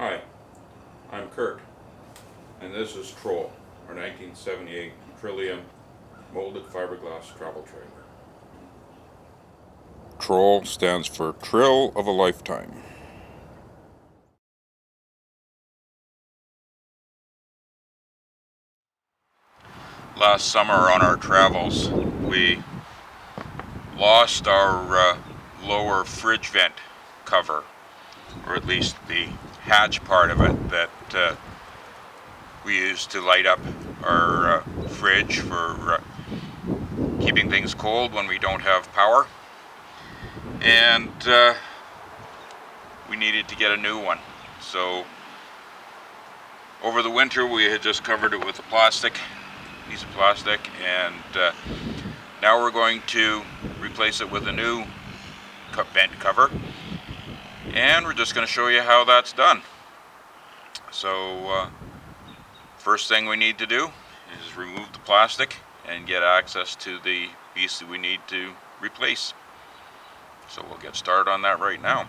Hi, I'm Kurt, and this is Troll, our 1978 Trillium molded fiberglass travel trailer. Troll stands for Trill of a Lifetime. Last summer on our travels, we lost our lower fridge vent cover, or at least the hatch part of it that we use to light up our fridge for keeping things cold when we don't have power. And we needed to get a new one. So over the winter we had just covered it with a piece of plastic, and now we're going to replace it with a new vent cover, and we're just going to show you how that's done. So first thing we need to do is remove the plastic and get access to the piece that we need to replace. So we'll get started on that right now.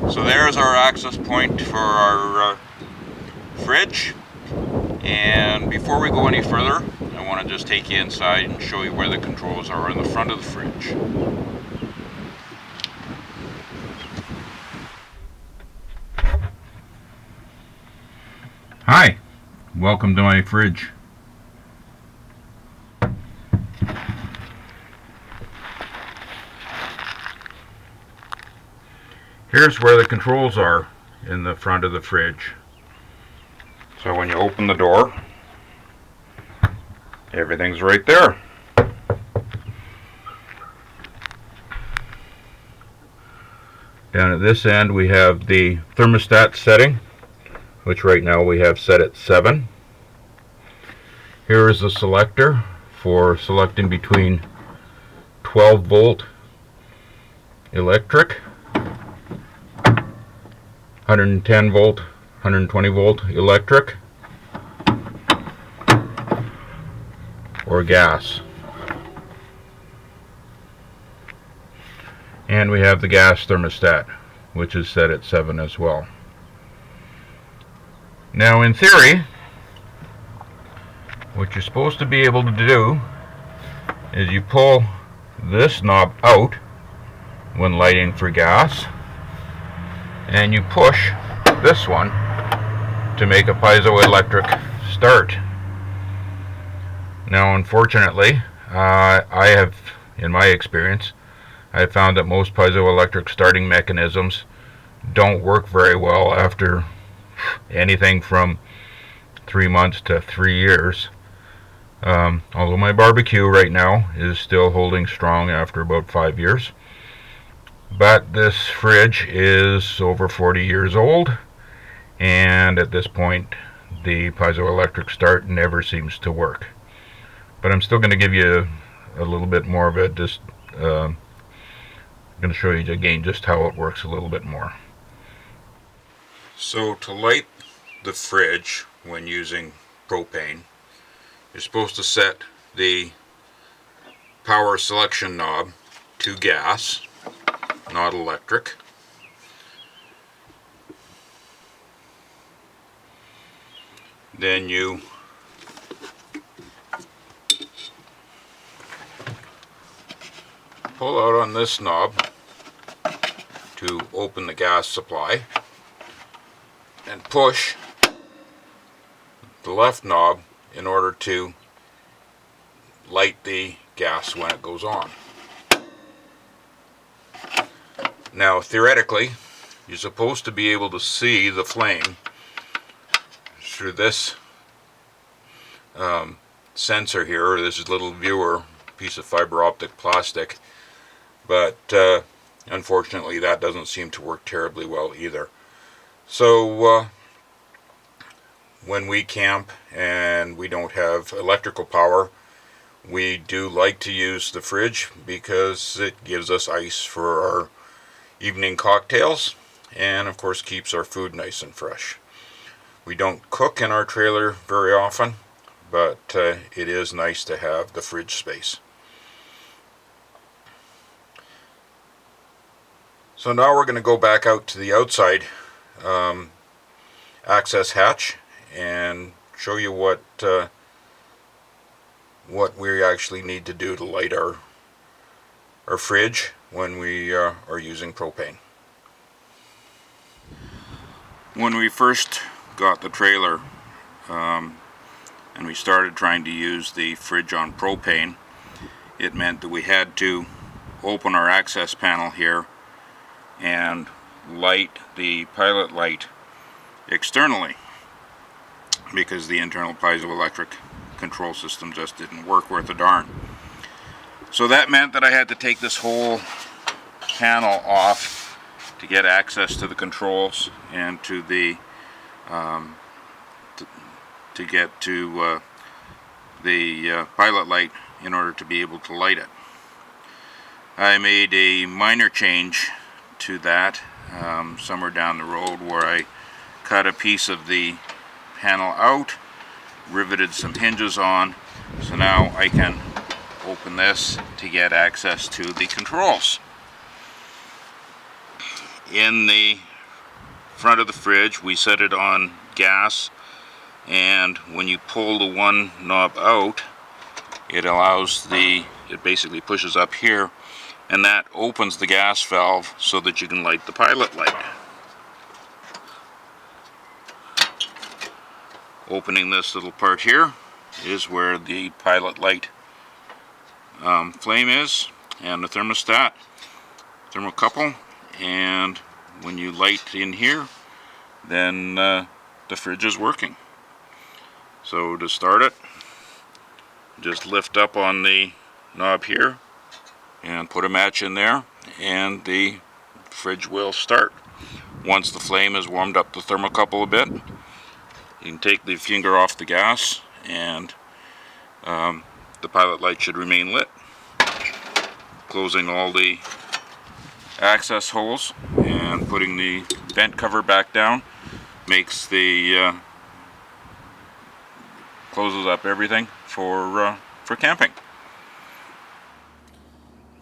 So there's our access point for our fridge, and before we go any further, I want to just take you inside and show you where the controls are in the front of the fridge. Hi, welcome to my fridge. Here's where the controls are in the front of the fridge. So when you open the door, everything's right there. Down at this end we have the thermostat setting, which right now we have set at 7. Here is the selector for selecting between 12 volt electric, 110 volt, 120 volt electric, or gas. And we have the gas thermostat, which is set at 7 as well. Now in theory, what you're supposed to be able to do is you pull this knob out when lighting for gas, and you push this one to make a piezoelectric start. Now unfortunately, I have, in my experience, I've found that most piezoelectric starting mechanisms don't work very well after anything from 3 months to 3 years. Although my barbecue right now is still holding strong after about 5 years. But this fridge is over 40 years old, and at this point the piezoelectric start never seems to work. But I'm still going to give you a little bit more of it. I'm going to show you again just how it works a little bit more. So to light the fridge when using propane, you're supposed to set the power selection knob to gas, not electric. Then you pull out on this knob to open the gas supply and push the left knob in order to light the gas when it goes on. Now theoretically, you're supposed to be able to see the flame through this sensor here, or this little viewer piece of fiber optic plastic, but unfortunately that doesn't seem to work terribly well either. So when we camp and we don't have electrical power, we do like to use the fridge because it gives us ice for our evening cocktails and of course keeps our food nice and fresh. We don't cook in our trailer very often, but it is nice to have the fridge space. So now we're going to go back out to the outside access hatch and show you what we actually need to do to light our fridge when we are using propane. When we first got the trailer and we started trying to use the fridge on propane, it meant that we had to open our access panel here and light the pilot light externally because the internal piezoelectric control system just didn't work worth a darn. So that meant that I had to take this whole panel off to get access to the controls and to the to get to the pilot light in order to be able to light it. I made a minor change to that somewhere down the road where I cut a piece of the panel out, riveted some hinges on, so now I can open this to get access to the controls. In the front of the fridge we set it on gas, and when you pull the one knob out, it basically pushes up here, and that opens the gas valve so that you can light the pilot light. Opening this little part here is where the pilot light flame is, and the thermostat, thermocouple, and when you light in here, then the fridge is working. So to start it, just lift up on the knob here and put a match in there, and the fridge will start. Once the flame has warmed up the thermocouple a bit, you can take the finger off the gas and the pilot light should remain lit. Closing all the access holes and putting the vent cover back down makes the closes up everything for camping.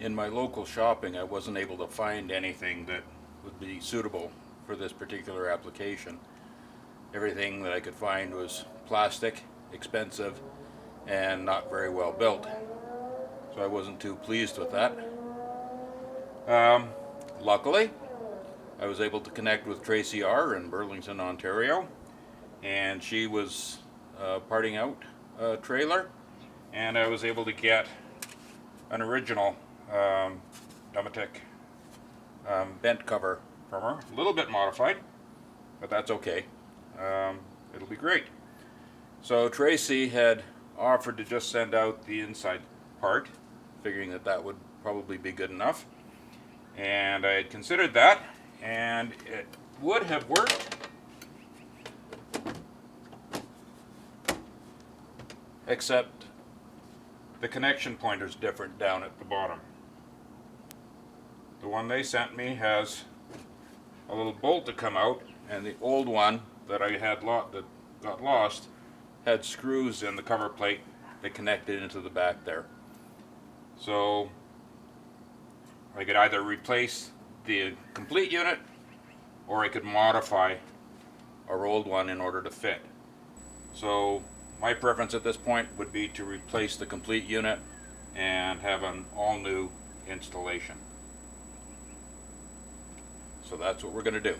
In my local shopping, I wasn't able to find anything that would be suitable for this particular application. Everything that I could find was plastic, expensive, and not very well built. So I wasn't too pleased with that. Luckily, I was able to connect with Tracy R. in Burlington, Ontario, and she was parting out a trailer, and I was able to get an original Dometic vent cover from her. A little bit modified, but that's okay. It'll be great. So Tracy had offered to just send out the inside part, figuring that that would probably be good enough. And I had considered that, and it would have worked, except the connection point is different down at the bottom. The one they sent me has a little bolt to come out, and the old one that I had that got lost had screws in the cover plate that connected into the back there. So I could either replace the complete unit, or I could modify our old one in order to fit. So my preference at this point would be to replace the complete unit and have an all-new installation. So that's what we're going to do.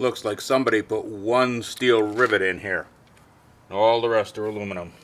Looks like somebody put one steel rivet in here. All the rest are aluminum.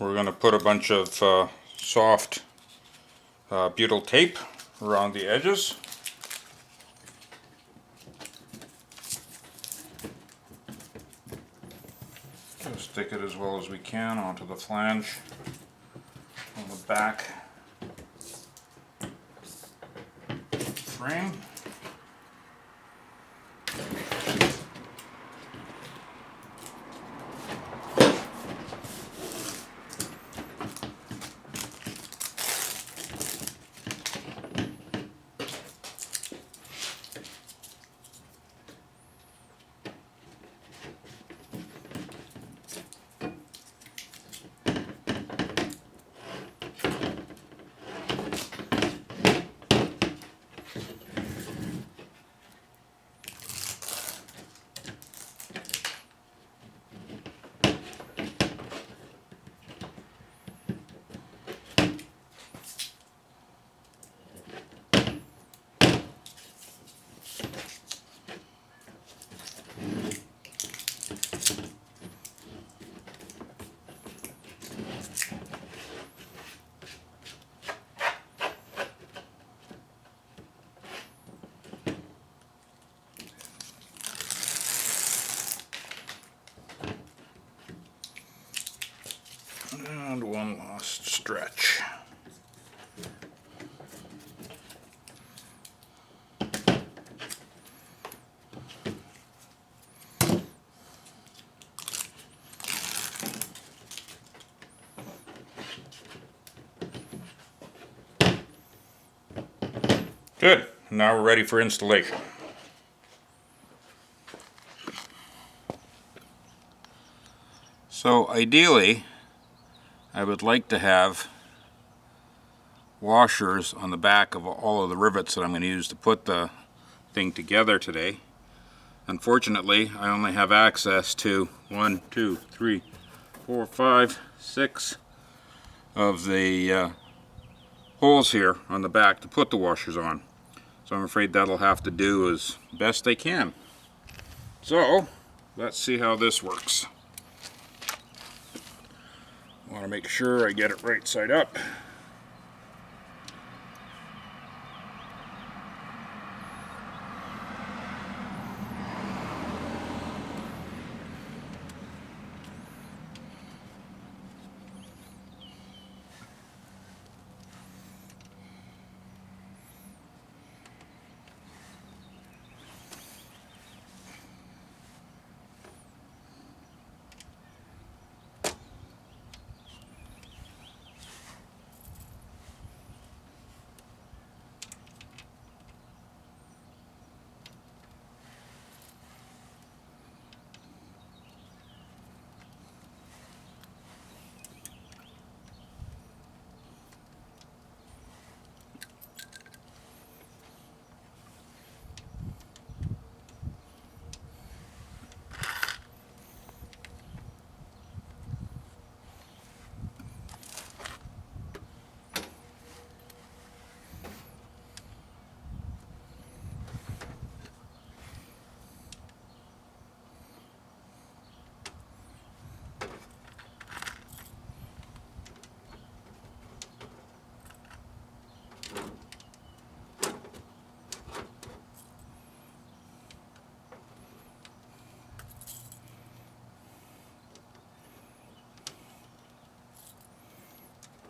we're going to put a bunch of soft butyl tape around the edges. Just stick it as well as we can onto the flange on the back frame. And one last stretch. Good. Now we're ready for installation. So ideally, I would like to have washers on the back of all of the rivets that I'm going to use to put the thing together today. Unfortunately, I only have access to 1, 2, 3, 4, 5, 6 of the holes here on the back to put the washers on. So I'm afraid that'll have to do as best I can. So let's see how this works. I want to make sure I get it right side up.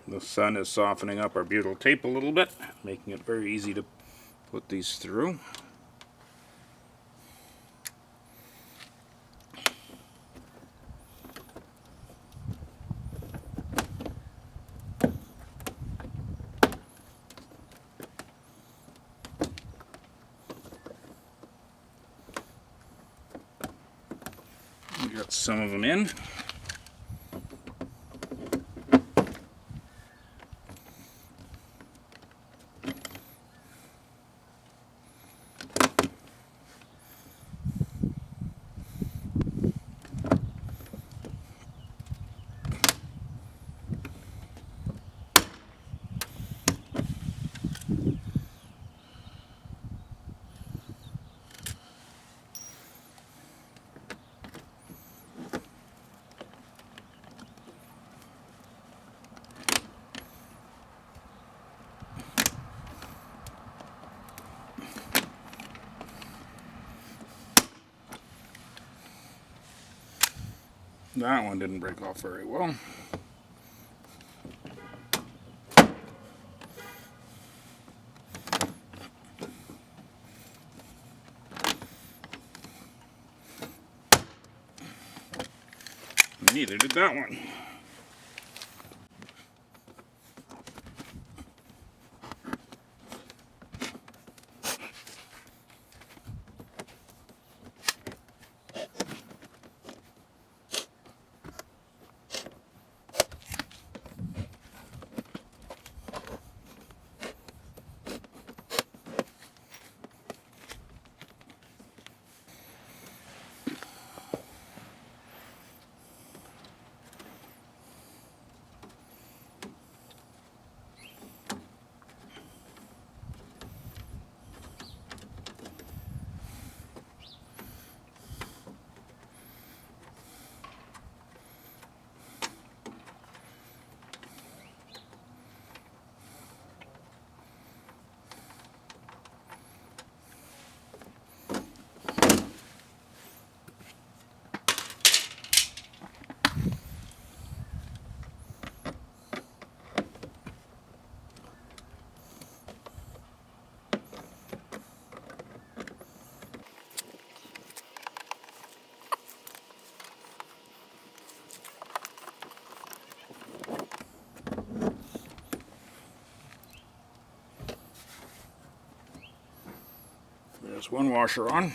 The sun is softening up our butyl tape a little bit, making it very easy to put these through. Got some of them in. That one didn't break off very well. Neither did that one. There's one washer on.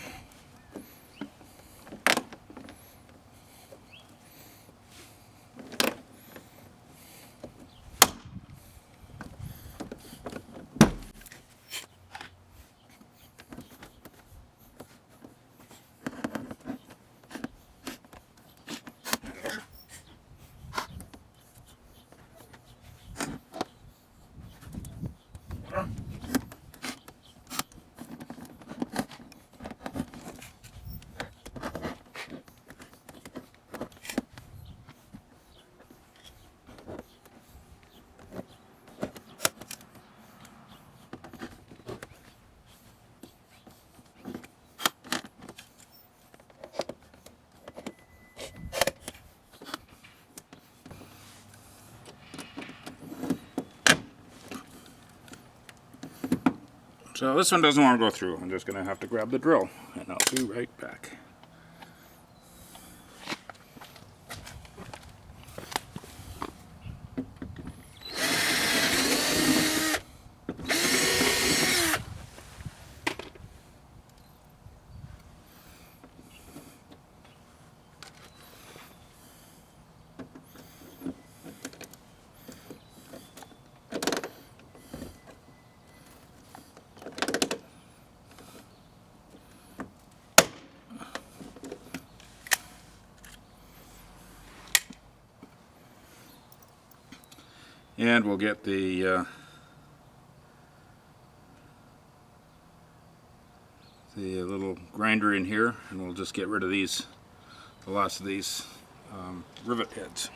So this one doesn't want to go through. I'm just going to have to grab the drill, and I'll be right back. And we'll get the little grinder in here, and we'll just get rid of these, the last of these rivet heads.